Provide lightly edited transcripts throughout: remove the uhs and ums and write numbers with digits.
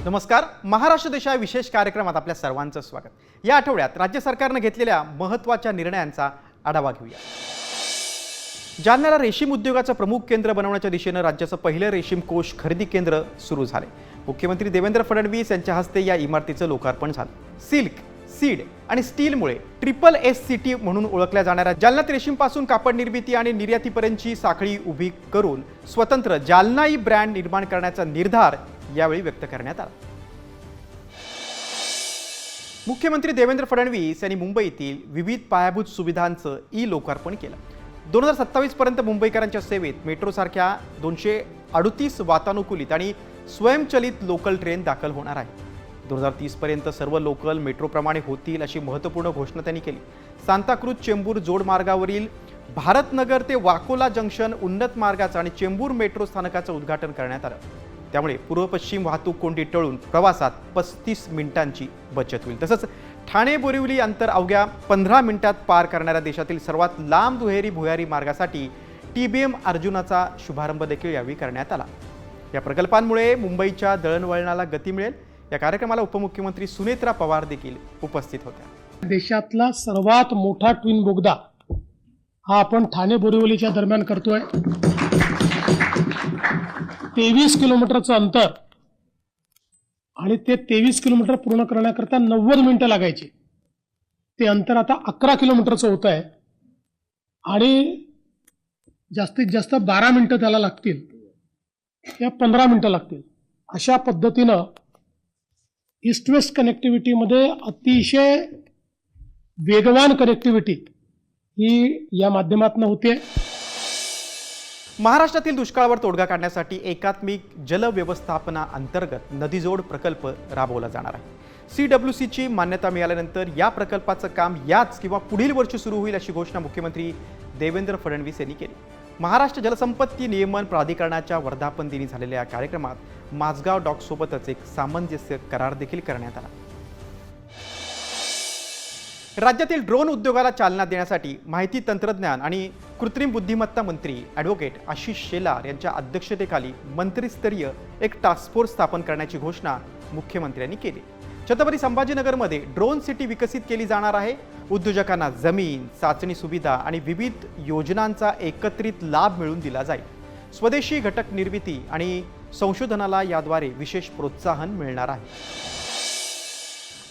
नमस्कार. महाराष्ट्र देशा विशेष कार्यक्रमात आपल्या सर्वांचं स्वागत. या आठवड्यात राज्य सरकारने घेतलेल्या महत्त्वाच्या निर्णयांचा आढावा घेऊया. जालन्याला रेशीम उद्योगाचं प्रमुख केंद्र बनवण्याच्या दिशेने राज्याचं पहिलं रेशीम कोष खरेदी केंद्र सुरू झाले. मुख्यमंत्री देवेंद्र फडणवीस यांच्या हस्ते या इमारतीचं लोकार्पण झालं. सिल्क, सीड आणि स्टीलमुळे SSS सिटी म्हणून ओळखल्या जाणाऱ्या जालन्यात रेशीमपासून कापड निर्मिती आणि निर्यातीपर्यंतची साखळी उभी करून स्वतंत्र जालनाई ब्रँड निर्माण करण्याचा निर्धार यावेळी व्यक्त करण्यात आला. मुख्यमंत्री देवेंद्र फडणवीस यांनी मुंबईतील विविध पायाभूत सुविधांचं लोकार्पण केलं. 2027 पर्यंत मुंबईकरांच्या सेवेत मेट्रोसारख्या 238 वातानुकूलित आणि स्वयंचलित लोकल ट्रेन दाखल होणार आहे. 2030 पर्यंत सर्व लोकल मेट्रोप्रमाणे होतील अशी महत्त्वपूर्ण घोषणा त्यांनी केली. सांताक्रूज चेंबूर जोडमार्गावरील भारतनगर ते वाकोला जंक्शन उन्नत मार्गाचं आणि चेंबूर मेट्रो स्थानकाचं उद्घाटन करण्यात आलं. त्यामुळे पूर्व पश्चिम वाहतूक कोंडी टळून प्रवासात 35 मिनिटांची बचत होईल. तसंच ठाणे बोरिवली अंतर अवघ्या 15 मिनिटात पार करणाऱ्या देशातील सर्वात लांब दुहेरी भुयारी मार्गासाठी TBM अर्जुनाचा शुभारंभ देखील यावेळी करण्यात आला. या प्रकल्पांमुळे मुंबईच्या दळणवळणाला गती मिळेल. या कार्यक्रमाला उपमुख्यमंत्री सुनेत्रा पवार देखील उपस्थित होत्या. देशातला सर्वात मोठा ट्विन बोगदा हा आपण ठाणे बोरिवलीच्या दरम्यान करतोय. 23 किलोमीटरचं अंतर आणि ते 23 किलोमीटर पूर्ण करण्याकरता 90 मिनिटं लागायची. ते अंतर आता 11 किलोमीटरचं होत आहे आणि जास्तीत जास्त 12 मिनिटं त्याला लागतील या 15 मिनिटं लागतील. अशा पद्धतीनं ईस्ट वेस्ट कनेक्टिव्हिटीमध्ये अतिशय वेगवान कनेक्टिव्हिटी ही या माध्यमातून होते. महाराष्ट्रातील दुष्काळावर तोडगा काढण्यासाठी एकात्मिक जल व्यवस्थापना अंतर्गत नदीजोड प्रकल्प राबवला जाणार आहे. CWCची मान्यता मिळाल्यानंतर या प्रकल्पाचं काम याच किंवा पुढील वर्षी सुरू होईल अशी घोषणा मुख्यमंत्री देवेंद्र फडणवीस यांनी केली. महाराष्ट्र जलसंपत्ती नियमन प्राधिकरणाच्या वर्धापन दिनी झालेल्या या कार्यक्रमात माझगाव डॉकसोबतच एक सामंजस्य करार देखील करण्यात आला. राज्यातील ड्रोन उद्योगाला चालना देण्यासाठी माहिती तंत्रज्ञान आणि कृत्रिम बुद्धिमत्ता मंत्री ॲडव्होकेट आशिष शेलार यांच्या अध्यक्षतेखाली मंत्रिस्तरीय एक टास्क फोर्स स्थापन करण्याची घोषणा मुख्यमंत्र्यांनी केली. छत्रपती संभाजीनगरमध्ये ड्रोन सिटी विकसित केली जाणार आहे. उद्योजकांना जमीन, चाचणी सुविधा आणि विविध योजनांचा एकत्रित लाभ मिळवून दिला जाईल. स्वदेशी घटक निर्मिती आणि संशोधनाला याद्वारे विशेष प्रोत्साहन मिळणार आहे.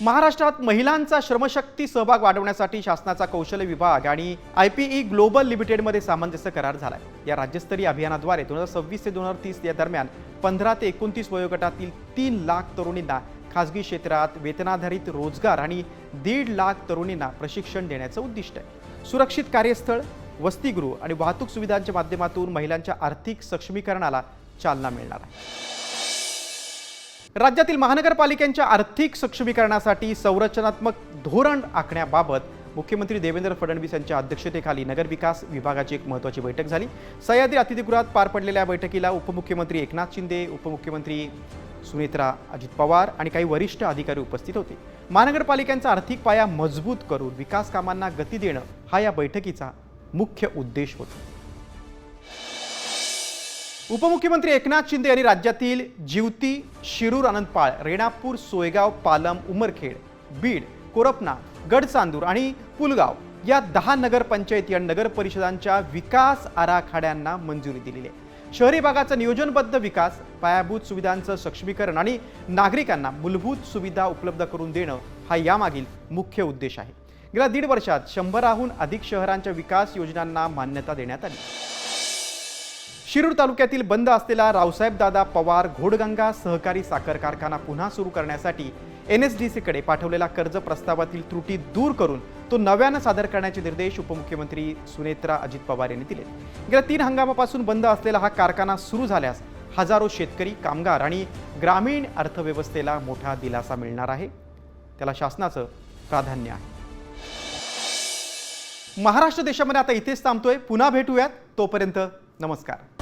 महाराष्ट्रात महिलांचा श्रमशक्ती सहभाग वाढवण्यासाठी शासनाचा कौशल्य विभाग आणि IPE ग्लोबल लिमिटेडमध्ये सामंजस्य करार झाला आहे. या राज्यस्तरीय अभियानाद्वारे 2026 ते 2030 या दरम्यान 15 ते 29 वयोगटातील 3 लाख तरुणींना खासगी क्षेत्रात वेतनाधारित रोजगार आणि 1.5 लाख तरुणींना प्रशिक्षण देण्याचं उद्दिष्ट आहे. सुरक्षित कार्यस्थळ, वसतिगृह आणि वाहतूक सुविधांच्या माध्यमातून महिलांच्या आर्थिक सक्षमीकरणाला चालना मिळणार आहे. राज्यातील महानगरपालिकांच्या आर्थिक सक्षमीकरणासाठी संरचनात्मक धोरण आखण्याबाबत मुख्यमंत्री देवेंद्र फडणवीस यांच्या अध्यक्षतेखाली नगरविकास विभागाची एक महत्त्वाची बैठक झाली. सह्याद्री अतिथीगृहात पार पडलेल्या बैठकीला उपमुख्यमंत्री एकनाथ शिंदे, उपमुख्यमंत्री सुनेत्रा अजित पवार आणि काही वरिष्ठ अधिकारी उपस्थित होते. महानगरपालिकांचा आर्थिक पाया मजबूत करून विकास कामांना गती देणं हा या बैठकीचा मुख्य उद्देश होता. उपमुख्यमंत्री एकनाथ शिंदे यांनी राज्यातील जिवती, शिरूर, आनंदपाळ, रेणापूर, सोयगाव, पालम, उमरखेड, बीड, कोरपना, गडचांदूर आणि पुलगाव या 10 नगरपंचायती आणि नगर परिषदांच्या विकास आराखड्यांना मंजुरी दिलेली आहे. शहरी भागाचा नियोजनबद्ध विकास, पायाभूत सुविधांचं सक्षमीकरण आणि नागरिकांना मूलभूत सुविधा उपलब्ध करून देणं हा यामागील मुख्य उद्देश आहे. गेल्या 1.5 वर्षात 100हून अधिक शहरांच्या विकास योजनांना मान्यता देण्यात आली. शिरूर तालुक्यातील बंद असलेला रावसाहेबदादा पवार घोडगंगा सहकारी साखर कारखाना पुन्हा सुरू करण्यासाठी NSDCकडे पाठवलेला कर्ज प्रस्तावातील त्रुटी दूर करून तो नव्यानं सादर करण्याचे निर्देश उपमुख्यमंत्री सुनेत्रा अजित पवार यांनी दिले. गेल्या 3 हंगामापासून बंद असलेला हा कारखाना सुरू झाल्यास हजारो शेतकरी, कामगार आणि ग्रामीण अर्थव्यवस्थेला मोठा दिलासा मिळणार आहे. त्याला शासनाचं प्राधान्य आहे. महाराष्ट्र देशामध्ये आता इथेच थांबतोय. पुन्हा भेटूयात. तोपर्यंत नमस्कार.